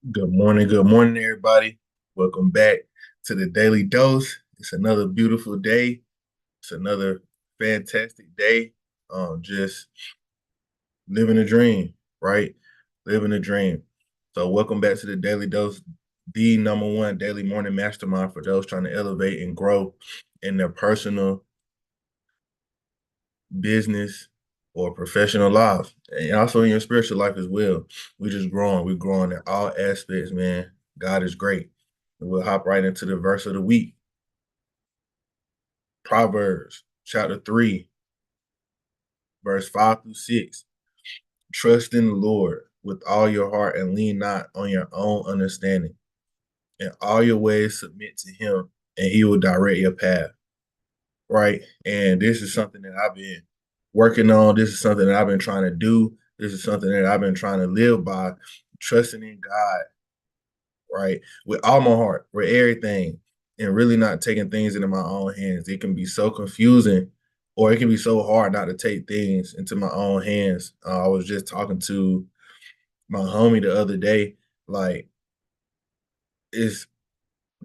Good morning, everybody. Welcome back to the Daily Dose. It's another beautiful day. It's another fantastic day. Just living a dream, right? Living a dream. So, welcome back to the Daily Dose, the number one daily morning mastermind for those trying to elevate and grow in their personal, business, or professional lives, and also in your spiritual life as well. We're just growing. We're growing in all aspects, man. God is great. And we'll hop right into the verse of the week. Proverbs chapter 3, verse 5 through 6. Trust in the Lord with all your heart and lean not on your own understanding. In all your ways submit to him, and he will direct your path. Right. And this is something that I've been working on. This is something that I've been trying to do. This is something that I've been trying to live by, trusting in God, right? With all my heart, with everything, and really not taking things into my own hands. It can be so confusing, or it can be so hard not to take things into my own hands. I was just talking to my homie the other day. Like, it's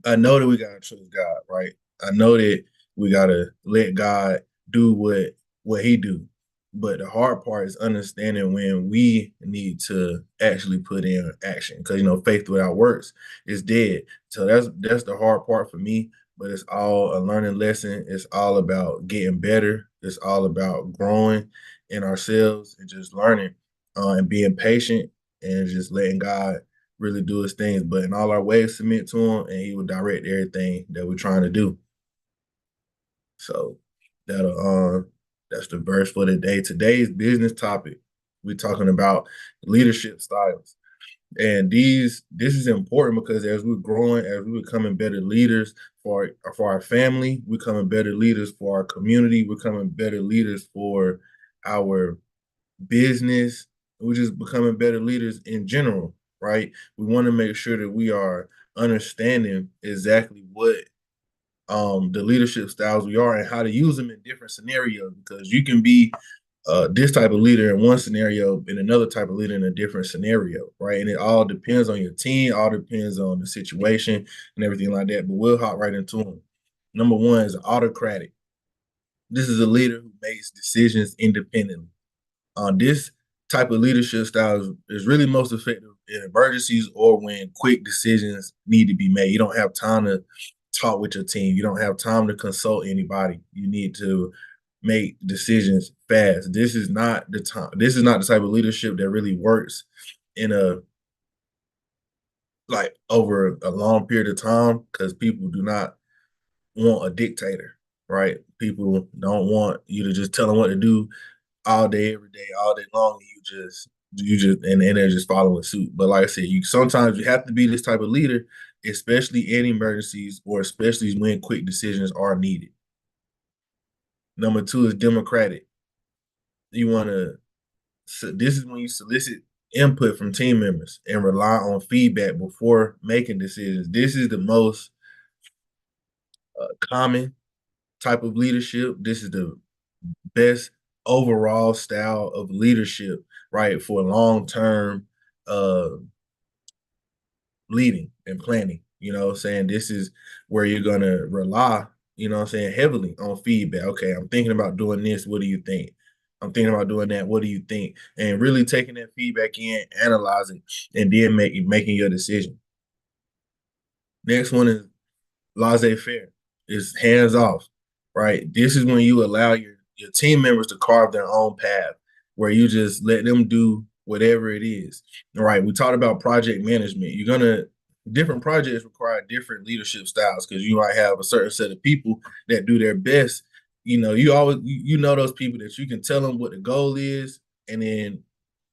I know that we gotta trust God, right? I know that we gotta let God do what He do. But the hard part is understanding when we need to actually put in action. Because faith without works is dead. So that's the hard part for me. But it's all a learning lesson. It's all about getting better. It's all about growing in ourselves and just learning and being patient and just letting God really do his things. But in all our ways, submit to him, and he will direct everything that we're trying to do. So that'll that's the verse for the day. Today's business topic. We're talking about leadership styles. And this is important because as we're growing, as we're becoming better leaders for our family, we're becoming better leaders for our community, we're becoming better leaders for our business. We're just becoming better leaders in general, right? We want to make sure that we are understanding exactly what the leadership styles we are and how to use them in different scenarios, because you can be this type of leader in one scenario and another type of leader in a different scenario, right? And it all depends on your team, all depends on the situation and everything like that. But we'll hop right into them. Number one is autocratic. This is a leader who makes decisions independently. This type of leadership style is really most effective in emergencies or when quick decisions need to be made. You don't have time to talk with your team. You don't have time to consult anybody. You need to make decisions fast. This is not the time. This is not the type of leadership that really works in a like over a long period of time, because people do not want a dictator, right? People don't want you to just tell them what to do all day, every day, all day long. You just and they're just following suit. But like I said, you sometimes you have to be this type of leader, especially in emergencies or especially when quick decisions are needed. Number two is democratic. You want to so this is when you solicit input from team members and rely on feedback before making decisions. This is the most common type of leadership. This is the best overall style of leadership, right? For long term uh leading and planning. What I'm saying? This is where you're gonna rely, I'm saying, heavily on feedback. Okay, I'm thinking about doing this. What do you think? I'm thinking about doing that. What do you think? And really taking that feedback in, analyzing, and then making your decision. Next one is laissez-faire. Is hands off, right? This is when you allow your team members to carve their own path, where you just let them do whatever it is. All right, we talked about project management. Different projects require different leadership styles, because you might have a certain set of people that do their best. You always those people that you can tell them what the goal is, and then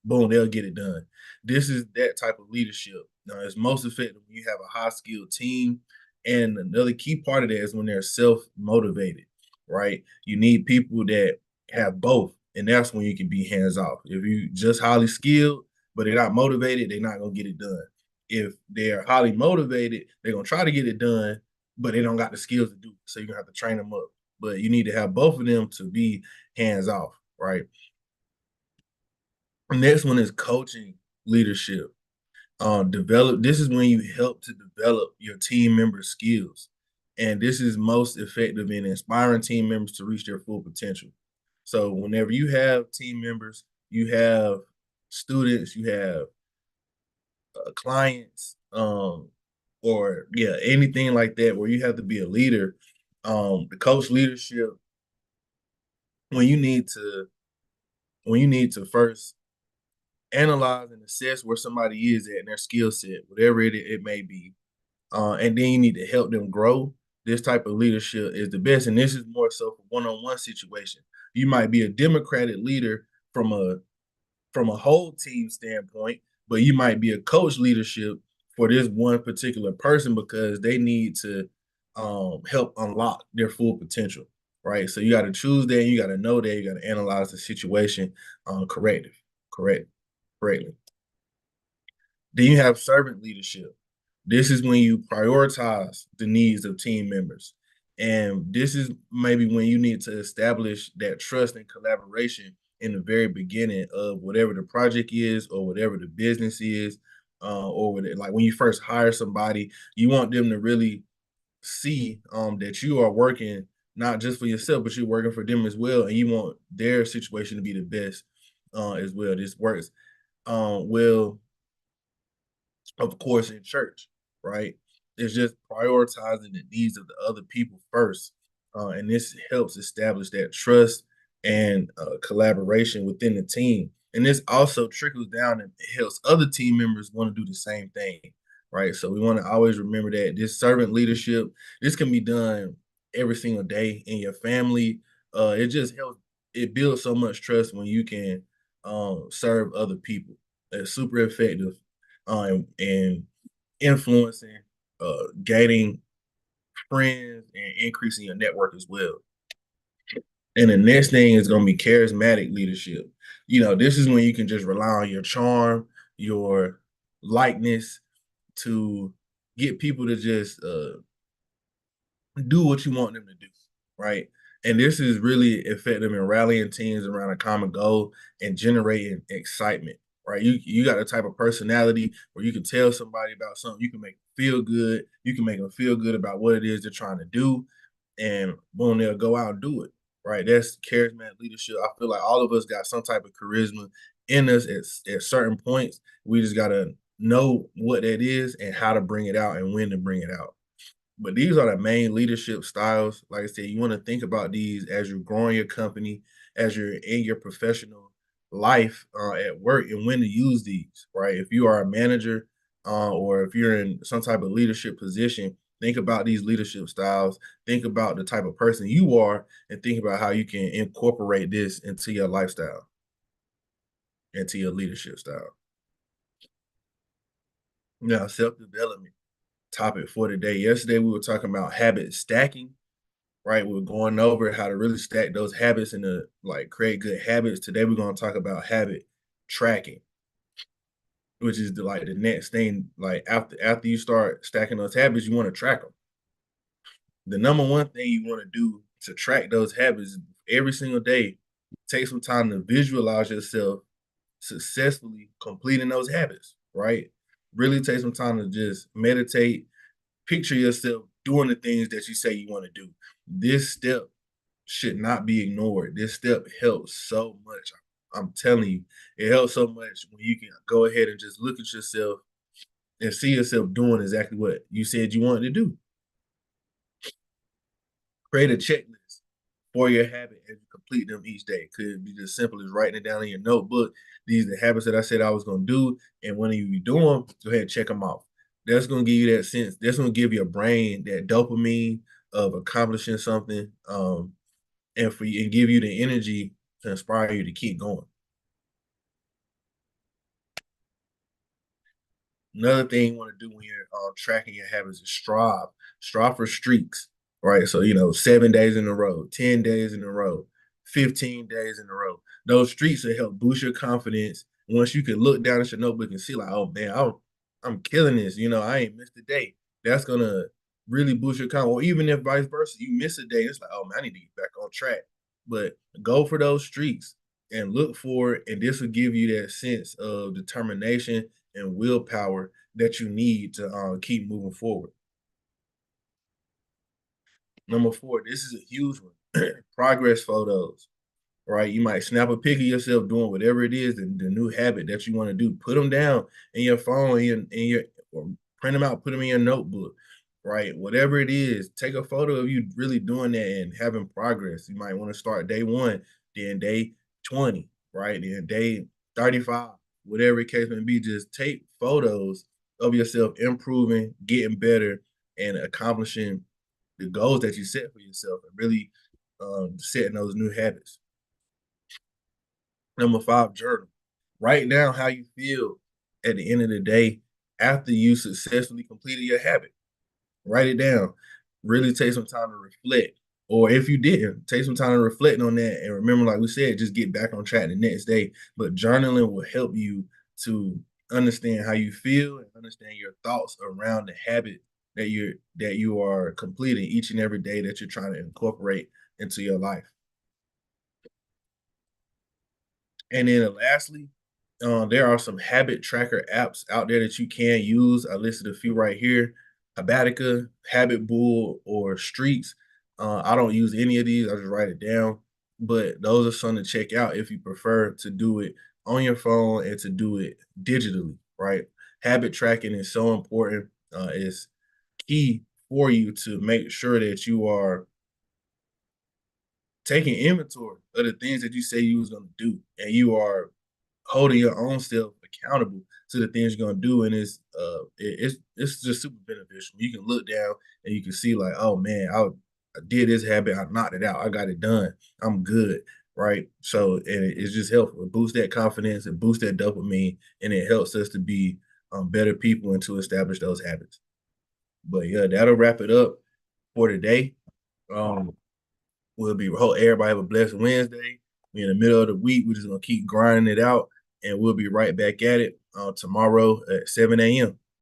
boom, they'll get it done. This is that type of leadership. Now, it's most effective when you have a high skilled team. And another key part of that is when they're self motivated, right? You need people that have both. And that's when you can be hands off. If you just highly skilled, but they're not motivated, they're not going to get it done. If they're highly motivated, they're going to try to get it done, but they don't got the skills to do it. So you're going to have to train them up. But you need to have both of them to be hands off, right? Next one is coaching leadership. Develop. This is when you help to develop your team member skills, and this is most effective in inspiring team members to reach their full potential. So whenever you have team members, you have students, you have clients, or yeah, anything like that, where you have to be a leader. The coach leadership, when you need to first analyze and assess where somebody is at in their skill set, whatever it may be, and then you need to help them grow. This type of leadership is the best, and this is more so for one-on-one situation. You might be a democratic leader from a whole team standpoint, but you might be a coach leadership for this one particular person because they need to help unlock their full potential, right? So you got to choose that. You got to know that. You got to analyze the situation corrective, correct, correctly. Then you have servant leadership. This is when you prioritize the needs of team members. And this is maybe when you need to establish that trust and collaboration in the very beginning of whatever the project is or whatever the business is. Like when you first hire somebody, you want them to really see that you are working not just for yourself, but you're working for them as well. And you want their situation to be the best as well. This works well, of course, in church, right? It's just prioritizing the needs of the other people first. And this helps establish that trust and collaboration within the team. And this also trickles down and helps other team members want to do the same thing, right? So we want to always remember that this servant leadership, this can be done every single day in your family. It just helps, it builds so much trust when you can serve other people. It's super effective and influencing, gaining friends, and increasing your network as well. And the next thing is going to be charismatic leadership. This is when you can just rely on your charm, your likeness to get people to just do what you want them to do, right? And this is really effective in rallying teams around a common goal and generating excitement, right? You got a type of personality where you can tell somebody about something, you can make them feel good, you can make them feel good about what it is they're trying to do, and boom, they'll go out and do it, right? That's charismatic leadership. I feel like all of us got some type of charisma in us at certain points. We just gotta know what that is and how to bring it out and when to bring it out. But these are the main leadership styles. Like I said, you want to think about these as you're growing your company, as you're in your professional life at work, and when to use these, right? If you are a manager or if you're in some type of leadership position, think about these leadership styles. Think about the type of person you are, and think about how you can incorporate this into your lifestyle, into your leadership style. Now, self development topic for today. Yesterday, we were talking about habit stacking, right? We're going over how to really stack those habits and to like create good habits. Today we're going to talk about habit tracking, which is the next thing. Like after you start stacking those habits, you want to track them. The number one thing you want to do to track those habits every single day, take some time to visualize yourself successfully completing those habits, right? Really take some time to just meditate, picture yourself doing the things that you say you want to do. This step should not be ignored. This step helps so much. I'm telling you, it helps so much when you can go ahead and just look at yourself and see yourself doing exactly what you said you wanted to do. Create a checklist for your habit and complete them each day. Could be as simple as writing it down in your notebook. These are the habits that I said I was going to do, and when you do them, go ahead and check them off. That's going to give you that sense. That's going to give your brain that dopamine of accomplishing something. And for you and give you the energy to inspire you to keep going. Another thing you want to do when you're tracking your habits is strive. Strive for streaks, right? So 7 days in a row, 10 days in a row, 15 days in a row. Those streaks will help boost your confidence. Once you can look down at your notebook and see like, oh man, I'm killing this. I ain't missed a day. That's gonna really boost your confidence. Or even if vice versa, you miss a day, it's like, oh man, I need to get back on track. But go for those streaks and look for it, and this will give you that sense of determination and willpower that you need to keep moving forward. Number four, this is a huge one. Progress photos, right? You might snap a pic of yourself doing whatever it is, the new habit that you want to do. Put them down in your phone, or print them out, put them in your notebook, right? Whatever it is, take a photo of you really doing that and having progress. You might want to start day one, then day 20, right? Then day 35, whatever the case may be. Just take photos of yourself improving, getting better, and accomplishing the goals that you set for yourself, and really setting those new habits. Number five, journal. Write down how you feel at the end of the day after you successfully completed your habit. Write it down. Really take some time to reflect. Or if you didn't, take some time to reflect on that and remember, like we said, just get back on track the next day. But journaling will help you to understand how you feel and understand your thoughts around the habit that you are completing each and every day that you're trying to incorporate into your life. And then lastly, there are some habit tracker apps out there that you can use. I listed a few right here: Habatica, Habit Bull, or Streaks. I don't use any of these. I just write it down. But those are some to check out if you prefer to do it on your phone and to do it digitally, right? Habit tracking is so important. It's key for you to make sure that you are taking inventory of the things that you say you was gonna do, and you are holding your own self accountable to the things you're gonna do, and it's just super beneficial. You can look down and you can see like, oh man, I did this habit, I knocked it out, I got it done, I'm good, right? So and it's just helpful. It boosts that confidence, it boosts that dopamine, and it helps us to be better people and to establish those habits. But yeah, that'll wrap it up for today. Um, hope everybody have a blessed Wednesday. We in the middle of the week. We're just gonna keep grinding it out, and we'll be right back at it tomorrow at 7 a.m.